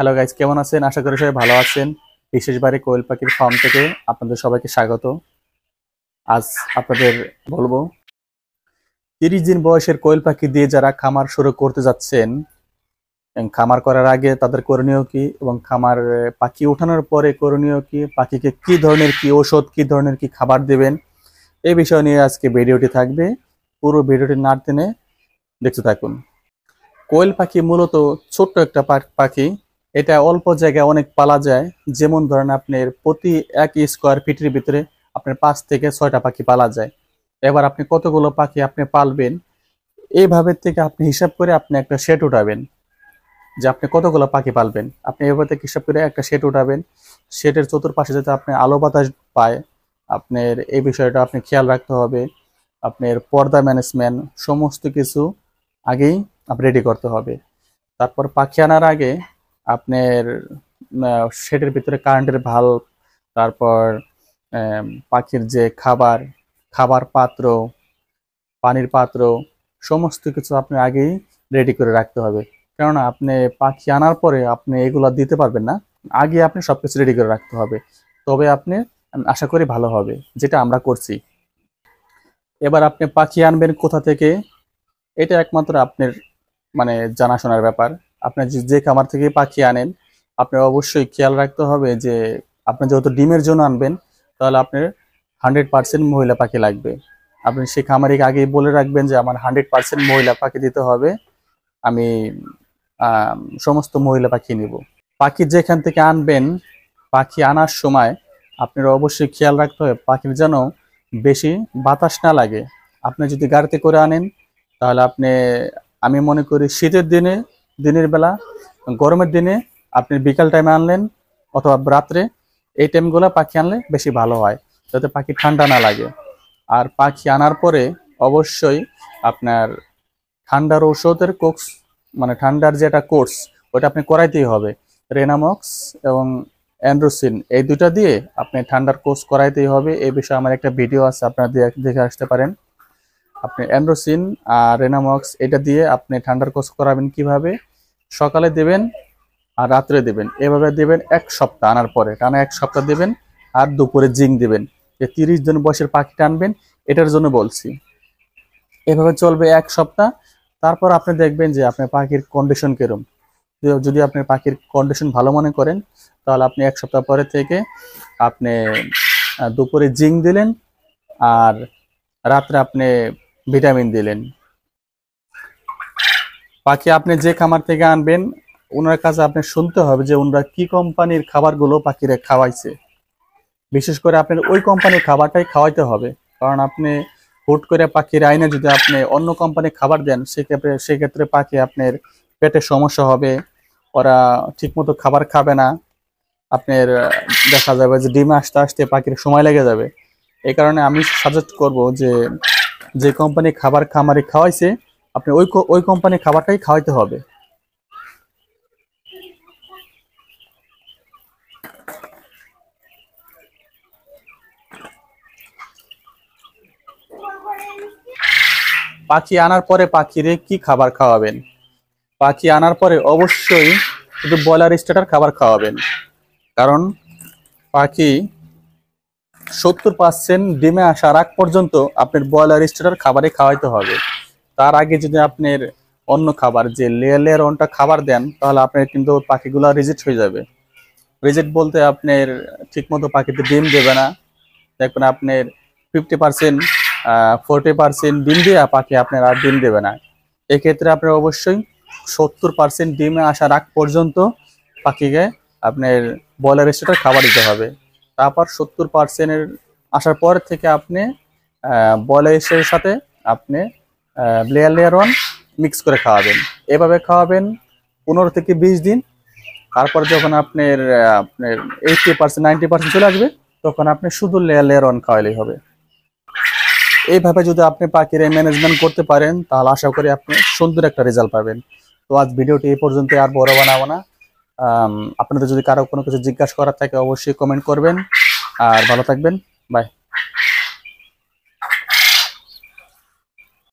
Hello guys, কেমন আছেন? আশা করি সবাই ভালো আছেন। বিশেষবারে কোয়েল পাখির ফার্ম থেকে আপনাদের সবাইকে স্বাগত। আজ আপনাদের বলবো 30 দিন বয়সের কোয়েল পাখি দিয়ে যারা খামার শুরু করতে যাচ্ছেন, খামার করার আগে তাদের করণীয় কি এবং খামার পাখি ওঠানোর পরে করণীয় কি, পাখিকে কি ধরনের কি ওষুধ, কি ধরনের কি খাবার দেবেন, এই বিষয় নিয়ে আজকে ভিডিওটি থাকবে। পুরো ভিডিওটি না টেনে দেখতে থাকুন। কোয়েল পাখি মূলত ছোট্ট একটা পাখি। এটা অল্প জায়গায় অনেক পালা যায়। যেমন ধরেন আপনার প্রতি 1 স্কোয়ার ফিটের ভিতরে আপনার 5 থেকে 6টা পাখি পালা যায়। এবার আপনি কতগুলো পাখি আপনি পালবেন, এইভাবে থেকে আপনি হিসাব করে আপনি একটা শেড উঠাবেন যে আপনি কতগুলো পাখি পালবেন। আপনি এভাবে থেকে হিসাব করে একটা শেড উঠাবেন। শেডের চতুর্পাশে যাতে আপনি আলো বাতাস পায়, আপনার এই বিষয়টা আপনি খেয়াল রাখতে হবে। আপনার পর্দা ম্যানেজমেন্ট সমস্ত কিছু আগেই রেডি করতে হবে। তারপর পাখি আনার আগে আপনার শেডের ভিতরে কারেন্টের ভাল্ব, তারপর পাখির যে খাবার, খাবার পাত্র, পানির পাত্র, সমস্ত কিছু আপনি আগেই রেডি করে রাখতে হবে। কেননা আপনি পাখি আনার পরে আপনি এগুলা দিতে পারবেন না। আগে আপনি সবকিছু রেডি করে রাখতে হবে, তবে আপনি আশা করি ভালো হবে, যেটা আমরা করছি। এবার আপনি পাখি আনবেন কোথা থেকে, এটা একমাত্র আপনার জানাশোনার ব্যাপার। আপনি যে খামার থেকে পাখি আনেন, আপনার অবশ্যই খেয়াল রাখতে হবে যে আপনি যেহেতু ডিমের জন্য আনবেন, তাহলে আপনার 100% মহিলা পাখি লাগবে। আপনি সেই খামারিকে আগেই বলে রাখবেন যে আমার 100% মহিলা পাখি দিতে হবে, আমি সমস্ত মহিলা পাখি নিব। পাখি যেখান থেকে আনবেন, পাখি আনার সময় আপনার অবশ্যই খেয়াল রাখতে হবে পাখির যেন বেশি বাতাস না লাগে। আপনি যদি গাড়িতে করে আনেন, তাহলে আমি মনে করি শীতের দিনে, দিনের বেলা, গরমের দিনে আপনি বিকাল টাইমে আনলেন অথবা রাত্রে, এই টাইমগুলো পাখি আনলে বেশি ভালো হয়, যাতে পাখি ঠান্ডা না লাগে। আর পাখি আনার পরে অবশ্যই আপনার ঠান্ডার ঔষধের কোর্স, ঠান্ডার যেটা কোর্স, ওটা আপনি করাইতেই হবে। রেনামক্স এবং অ্যান্ড্রোসিন, এই দুটা দিয়ে আপনি ঠান্ডার কোর্স করাইতেই হবে। এই বিষয়ে আমার একটা ভিডিও আছে, আপনারা দেখে আসতে পারেন। আপনি অ্যান্ড্রোসিন আর রেনামক্স এটা দিয়ে আপনি ঠান্ডার কোর্স করাবেন কিভাবে, সকালে দেবেন আর রাত্রে দেবেন। এভাবে দেবেন 1 সপ্তাহ আনার পরে, টানা 1 সপ্তাহ দেবেন। আর দুপুরে জিঙ্ক দেবেন। যে 30 দিন বয়সের পাখিটা আনবেন, এটার জন্য বলছি। এভাবে চলবে 1 সপ্তাহ। তারপর আপনি দেখবেন যে আপনার পাখির কন্ডিশন কিরম। যদি আপনি পাখির কন্ডিশন ভালো মনে করেন, তাহলে আপনি 1 সপ্তাহ পরে থেকে আপনি দুপুরে জিঙ্ক দিলেন আর রাত্রে আপনি ভিটামিন দিলেন। পাখি আপনি যে খামার থেকে আনবেন, ওনার কাছে আপনি শুনতে হবে যে ওনারা কি কোম্পানির খাবারগুলো পাখিরে খাওয়াইছে। বিশেষ করে আপনার ওই কোম্পানির খাবারটাই খাওয়াইতে হবে। কারণ আপনি হুট করে পাখির আইনে যদি আপনি অন্য কোম্পানির খাবার দেন, সেক্ষেত্রে পাখি আপনার পেটে সমস্যা হবে, ওরা ঠিকমতো খাবার খাবে না। আপনার দেখা যাবে যে ডিমে আসতে আসতে পাখির সময় লেগে যাবে। এই কারণে আমি সাজেস্ট করব যে কোম্পানি খাবার খামারে খাওয়াইছে, আপনি ওই কোম্পানির খাবারটাই খাওয়াইতে হবে। পাখি আনার পরে পাখিরে কি খাবার খাওয়াবেন? পাখি আনার পরে অবশ্যই শুধু ব্রয়লার স্টার্টার খাবার খাওয়াবেন। কারণ পাখি 70% ডিমে আসার আগ পর্যন্ত আপনার ব্রয়লার স্টার্টার খাবারই খাওয়াইতে হবে। তার আগে যদি আপনার অন্য খাবার, যে লেয়ার অনটা খাবার দেন, তাহলে আপনার কিন্তু পাখিগুলো রিজেক্ট হয়ে যাবে। রিজেক্ট বলতে আপনার ঠিকমতো পাখিতে ডিম দেবে না। দেখবেন আপনার 50% 40% ডিম দিয়ে পাখি আপনার আর ডিম দেবে না। এক্ষেত্রে আপনার অবশ্যই 70% ডিমে আসার আগ পর্যন্ত পাখিকে আপনার ব্রয়লার স্টার্টার খাবার দিতে হবে। তারপর 70% আসার পর থেকে আপনি ব্রয়লার স্টারের সাথে আপনি লেয়ার ওয়ান মিক্স করে খাওয়াবেন। এভাবে খাওয়াবেন 15 থেকে 20 দিন। তারপর যখন আপনার 80% 90% চলে আসবে, তখন আপনি শুধু লেয়ার ওয়ান খাওয়ালেই হবে। এইভাবে যদি আপনি পাখির ম্যানেজমেন্ট করতে পারেন, তাহলে আশা করি আপনি সুন্দর একটা রেজাল্ট পাবেন। তো আজ ভিডিওটি এই পর্যন্ত, আর বড় বানাবো না। আপনাদের যদি কারো কোনো কিছু জিজ্ঞাসা করার থাকে, অবশ্যই কমেন্ট করবেন। আর ভালো থাকবেন। বাই।